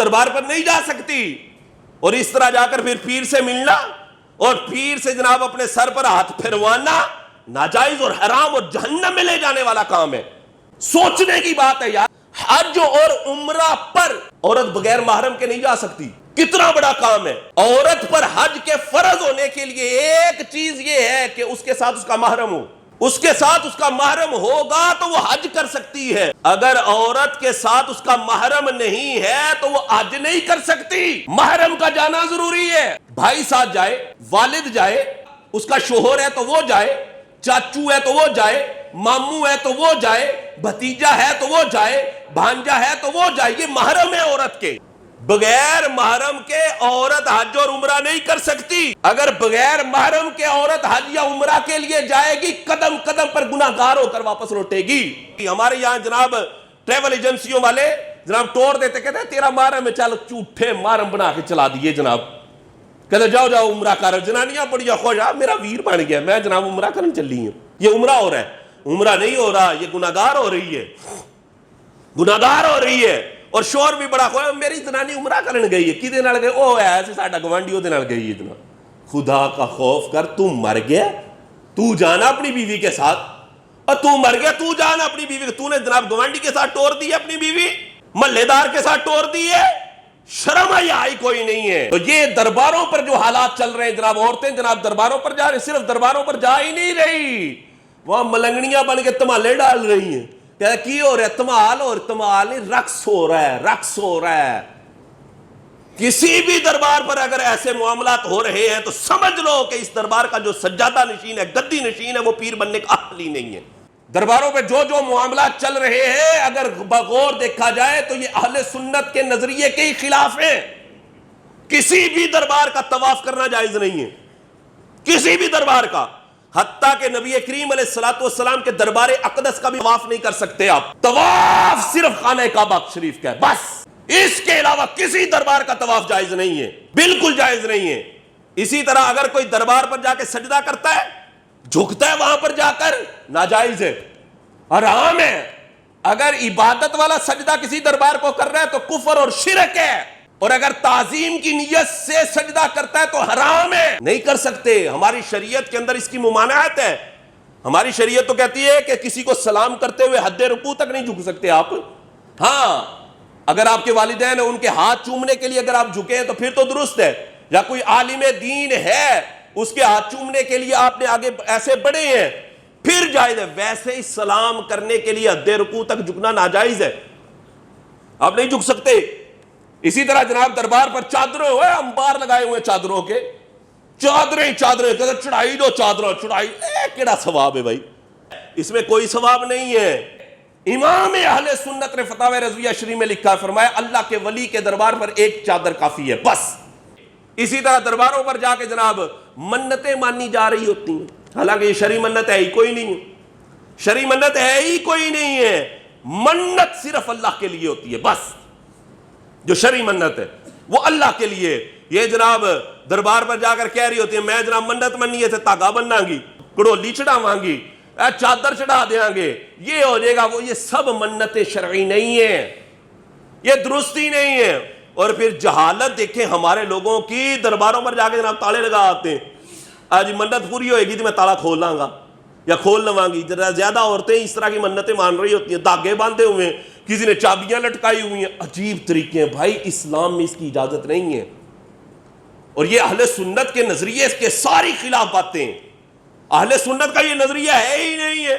دربار پر نہیں جا سکتی، اور اس طرح جا کر پھر پیر سے ملنا اور پیر سے جناب اپنے سر پر ہاتھ پھروانا ناجائز اور حرام اور جہنم میں لے جانے والا کام ہے۔ سوچنے کی بات ہے یار، حج اور عمرہ پر عورت بغیر محرم کے نہیں جا سکتی، کتنا بڑا کام ہے۔ عورت پر حج کے فرض ہونے کے لیے ایک چیز یہ ہے کہ اس کے ساتھ اس کا محرم ہو، اس کے ساتھ اس کا محرم ہوگا تو وہ حج کر سکتی ہے۔ اگر عورت کے ساتھ اس کا محرم نہیں ہے تو وہ حج نہیں کر سکتی۔ محرم کا جانا ضروری ہے، بھائی ساتھ جائے، والد جائے، اس کا شوہر ہے تو وہ جائے، چاچو ہے تو وہ جائے، ماموں ہے تو وہ جائے، بھتیجا ہے تو وہ جائے، بھانجا ہے تو وہ جائے، یہ محرم ہے عورت کے۔ بغیر محرم کے عورت حج اور عمرہ نہیں کر سکتی۔ اگر بغیر محرم کے عورت حج یا عمرہ کے لیے جائے گی، قدم قدم پر گناہگار ہو کر واپس لوٹے گی۔ ہمارے یہاں جناب ٹریول ایجنسیوں والے جناب ٹور دیتے، کہتے ہیں تیرا محرم ہے، چل جھوٹے محرم بنا کے چلا دیے جناب، کہتے جاؤ جاؤ عمرہ کر۔ جنانیاں بڑی خوش، میرا ویر بن گیا، میں جناب عمرہ کرنے چلی ہوں۔ یہ عمرہ ہو رہا ہے، عمرہ نہیں ہو رہا، یہ گناہگار ہو رہی ہے، گناہگار ہو رہی ہے۔ اور شور بھی بڑا خوش، میری جنانی عمرہ کرنے گئی ہے، کدے نال گئی؟ او ایسے ساڈا گوانڈی اودے نال گئی ہے جناب۔ خدا کا خوف کر، تو مر گیا، تو جانا اپنی بیوی کے ساتھ، اور تو مر گیا، تو جانا اپنی بیوی کے، تو نے جناب گوانڈی کے ساتھ ٹور دی ہے، اپنی بیوی محلے دار کے ساتھ ٹور دی ہے، شرم حیا کوئی نہیں ہے۔ تو یہ درباروں پر جو حالات چل رہے ہیں جناب، عورتیں جناب درباروں پر جا رہی، صرف درباروں پر جا ہی نہیں رہی، وہاں ملنگڑیاں بن کے تمالے ڈال رہی ہیں۔ کی ہو رہا ہے؟ تمال، اور تمال نہیں، رقص ہو رہا ہے، رقص ہو رہا ہے۔ کسی بھی دربار پر اگر ایسے معاملات ہو رہے ہیں تو سمجھ لو کہ اس دربار کا جو سجادہ نشین ہے، گدی نشین ہے، وہ پیر بننے کا اہل ہی نہیں ہے۔ درباروں پہ جو جو معاملات چل رہے ہیں اگر بغور دیکھا جائے تو یہ اہل سنت کے نظریے کے ہی خلاف ہیں۔ کسی بھی دربار کا طواف کرنا جائز نہیں ہے، کسی بھی دربار کا، حتیٰ کہ نبی کریم علیہ السلام کے دربار اقدس کا بھی طواف نہیں کر سکتے آپ۔ طواف صرف خانہ کعبہ شریف کا ہے بس، اس کے علاوہ کسی دربار کا طواف جائز نہیں ہے، بالکل جائز نہیں ہے۔ اسی طرح اگر کوئی دربار پر جا کے سجدہ کرتا ہے، جھکتا ہے وہاں پر جا کر، ناجائز ہے، حرام ہے۔ اگر عبادت والا سجدہ کسی دربار کو کر رہا ہے تو کفر اور شرک ہے، اور اگر تعظیم کی نیت سے سجدہ کرتا ہے تو حرام ہے، نہیں کر سکتے۔ ہماری شریعت کے اندر اس کی ممانعت ہے۔ ہماری شریعت تو کہتی ہے کہ کسی کو سلام کرتے ہوئے حد رکوع تک نہیں جھک سکتے آپ۔ ہاں، اگر آپ کے والدین ہیں ان کے ہاتھ چومنے کے لیے اگر آپ جھکے ہیں تو پھر تو درست ہے، یا کوئی عالم دین ہے اس کے ہاتھ چومنے کے لیے آپ نے آگے ایسے بڑھے ہیں پھر جائز ہے۔ ویسے ہی سلام کرنے کے لیے حد رکوع تک جھکنا ناجائز ہے، آپ نہیں جھک سکتے۔ اسی طرح جناب دربار پر چادریں ہوئے، انبار لگائے ہوئے چادروں کے، چادریں کہتے چڑھائی دو چادروں، چڑھائی، کیڑا ثواب ہے بھائی؟ اس میں کوئی ثواب نہیں ہے۔ امام اہل سنت نے فتاوی رضویہ شریف میں لکھا، فرمایا اللہ کے ولی کے دربار پر ایک چادر کافی ہے بس۔ اسی طرح درباروں پر جا کے جناب منتیں مانی جا رہی ہوتی ہیں، حالانکہ یہ شرعی منت ہے ہی کوئی نہیں ہے، شرعی منت ہے ہی کوئی نہیں ہے۔ منت صرف اللہ کے لیے ہوتی ہے بس، جو شرعی منت ہے وہ اللہ کے لیے۔ یہ جناب دربار پر جا کر کہہ رہی ہوتی ہے میں جناب منت منی ہے تھے تاگا بننا گی، کڑولی چڑھاواں گی، چادر چڑھا دیاں گے، یہ ہو جائے گا وہ، یہ سب منتیں شرعی نہیں ہیں، یہ درستی نہیں ہے۔ اور پھر جہالت دیکھیں ہمارے لوگوں کی، درباروں پر جا کے جناب تالے لگا آتے ہیں، آج منت پوری ہوئے گی تو میں تالا کھول لاں گا یا کھول لواں گی۔ زیادہ عورتیں اس طرح کی منتیں مان رہی ہوتی ہیں، دھاگے باندھے ہوئے ہیں، کسی نے چابیاں لٹکائی ہوئی ہیں، عجیب طریقے ہیں۔ بھائی اسلام میں اس کی اجازت نہیں ہے، اور یہ اہل سنت کے نظریے کے ساری خلاف باتیں ہیں۔ اہل سنت کا یہ نظریہ ہے ہی نہیں ہے۔